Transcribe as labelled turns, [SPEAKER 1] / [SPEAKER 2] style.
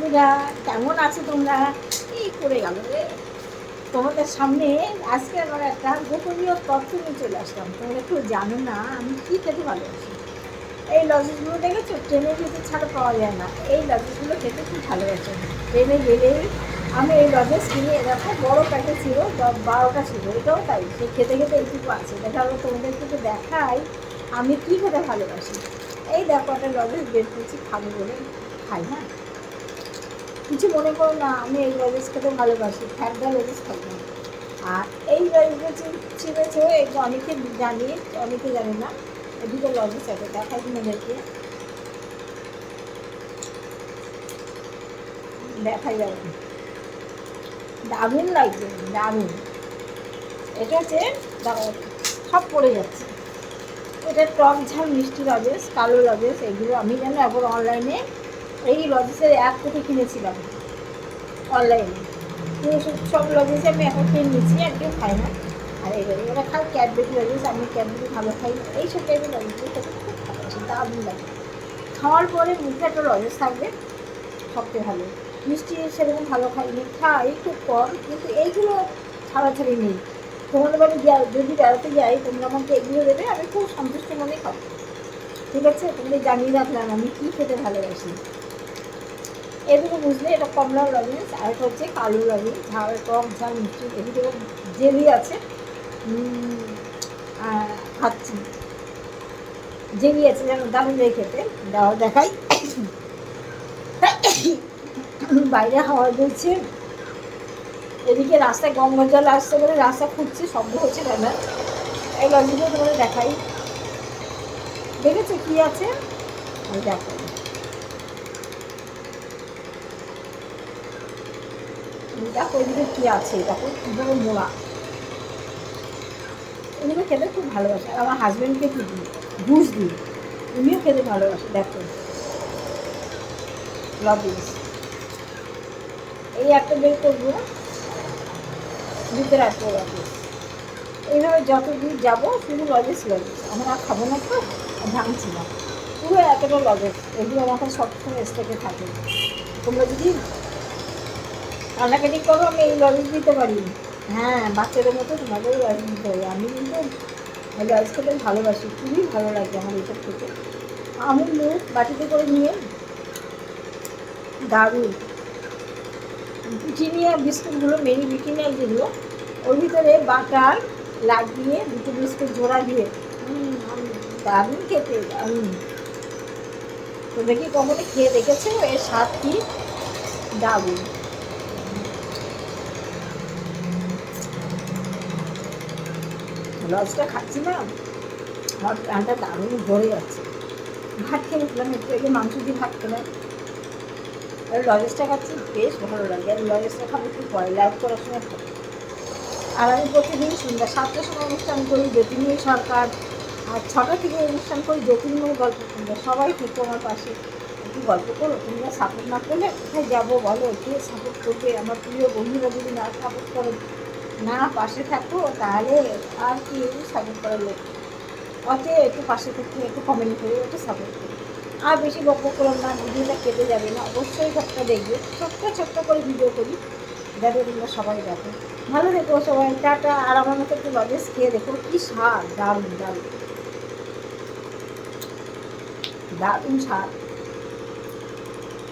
[SPEAKER 1] বন্ধুরা, কেমন আছো তোমরা? এই করে গেল রে। তোমাদের সামনে আজকে আমার একটা গোপনীয় তথ্য নিয়ে চলে আসলাম। তোমরা কেউ জানো না আমি কী খেতে ভালোবাসি। এই লজেসগুলো দেখেছো, ট্রেনে যেতে ছাড়া পাওয়া যায় না। এই লজেসগুলো খেতে খুব ভালোবাসি। ট্রেনে গেলেই আমি এই লজেস কিনে, এরকম বড়ো প্যাকেট ছিল, 12টা ছিল, এটাও তাই। সে খেতে খেতে এইটুকু আছে। দেখা হলো তোমাদেরকে তো দেখাই আমি কী খেতে ভালোবাসি। এই দেখো একটা লজেস বের করছি, খাবো বলে খাই না। কিছু মনে করো না, আমি এই লজেস খেতে ভালোবাসি, ঠান্ডা লজেস খাবো না। আর এই লজেসগুলো চিনেছো, এটা অনেকে জানি, অনেকে জানি না। দুটো লজেস আছে, দেখাই তোমাদেরকে, দেখাই যাবে। দারুণ লাগবে, দারুণ। এটা হচ্ছে, দাঁড়াও, সব পড়ে যাচ্ছে। এটা টক ঝাল মিষ্টি লজেস, কালো লজেস। এগুলো আমি যেন একবার অনলাইনে এই লজেসের এক কোটি কিনেছিলাম অনলাইনে। সব লজেসে আমি এখন খেয়ে নিয়েছি, একদম খাই না। আর এরা খাই ক্যাডবেরি লজেস, আমি ক্যাডবেরি ভালো খাই না। এইসব টাইপের লজেসগুলো খেতে খুব ভালোবাসি, দারুণ লাগে। খাওয়ার পরে মুখে একটা লজেস থাকবে, সবচেয়ে ভালো। মিষ্টি সেরকম ভালো খাইনি, খাই খুব কম, কিন্তু এইগুলো ছাড়াছাড়ি নেই। তোমাদের বাড়ি যদি বেড়াতে যাই, তোমরা আমাকে এগুলো দেবে, আমি খুব সন্তুষ্ট মনে খাবো। ঠিক আছে, তোমাদের জানিয়ে রাখলাম আমি কী খেতে ভালোবাসি। এগুলো বুঝলে, এটা কমলা লজেন্স, আর এটা হচ্ছে কালো লজেন্স, ঝাল টক ঝাল মিষ্টি। এদিকে জেলি আছে, খাচ্ছি। জেলি আছে যেন, দারুণ লাগে খেতে। দাও দেখাই। বাইরে হাওয়া বইছে, এদিকে রাস্তায় গঙ্গার জল আসছে বলে রাস্তা খুঁজছে, শব্দ হচ্ছে কেন। এই লজেন্সগুলো তোমাদের দেখাই। দেখেছো কী আছে? আমি দেখো, দেখো এদিকে কী আছে, দেখো কীভাবে মোড়া। এগুলো খেতে খুব ভালোবাসে। আর আমার হাজব্যান্ডকে কি দিই, ঘুষ দিই, উনিও খেতে ভালোবাসে। দেখো লজেন্স, এই একটা বের করবো, ভিতরে একটা লজেন্স। এইভাবে যত দূর যাবো শুধু লজেন্স লজেন্স। আমরা আর খাবো না তো, ভাঙছি না, পুরো এতটা লজেন্স। এগুলো আমার কাছে সবসময় স্টকে থাকে। তোমরা যদি কান্নাকাটি করো, আমি এই লজেন্স দিতে পারি। হ্যাঁ, বাচ্চাদের মতো তোমাদের লজেন্স দিতে পারি। আমি কিন্তু লজেন্স খেতে ভালোবাসি, খুবই ভালো লাগে আমার এইসব খেতে। আমি মুখ বাটিতে করে নিয়ে, দারুণ। ব্রিটানিয়া বিস্কুটগুলো, মেরি ব্রিটানিয়া যেগুলো, ওর ভিতরে বাটার লাগিয়ে দুটো বিস্কুট জোড়া দিয়ে, দারুণ খেতে, দারুণ। তোমরা কি কখনো খেয়ে দেখেছো? এর স্বাদ কি দারুণ। লজটা খাচ্ছি না, আমার প্রাণটা দারুণ ভরে যাচ্ছে। ভাত খেয়ে উঠলাম, একটু আগে মাংস দিয়ে ভাত খেলাম, আর লজেসটা খাচ্ছি, বেশ ভালো লাগে। আর লজেসটা খাবো একটু পরে, লাইভ করার সময় খাবো। আর আমি প্রতিদিন সন্ধ্যা 7টার সময় অনুষ্ঠান করি, জ্যোতির্ময়ী সরকার। আর 6টা থেকে অনুষ্ঠান করি জ্যোতির্ময়ী গল্প শুনবে। সবাই ঠিক আমার পাশে, একটু গল্প করো। তোমরা সাপোর্ট না করলে কোথায় যাবো বলো? কে সাপোর্ট করবে? আমার প্রিয় বন্ধুরা যদি না সাপোর্ট করো, না পাশে থাকো, তাহলে আর কেউ সাপোর্ট করার লোক। অতএব একটু পাশে থেকে একটু কমেন্ট করে একটু সাপোর্ট করো। আর বেশি বকব করলাম না, ভিডিওটা কেটে যাবে না, অবশ্যই সবটা দেখবে। ছোট্ট ছোট্ট করে ভিডিও করি, যাতে তোমরা সবাই দেখো। ভালো থেকো সবাই, টাটা। আর আমার মতো একটু লজেস খেয়ে দেখো, কি স্বাদ, দারুণ দারুণ, দারুণ স্বাদ।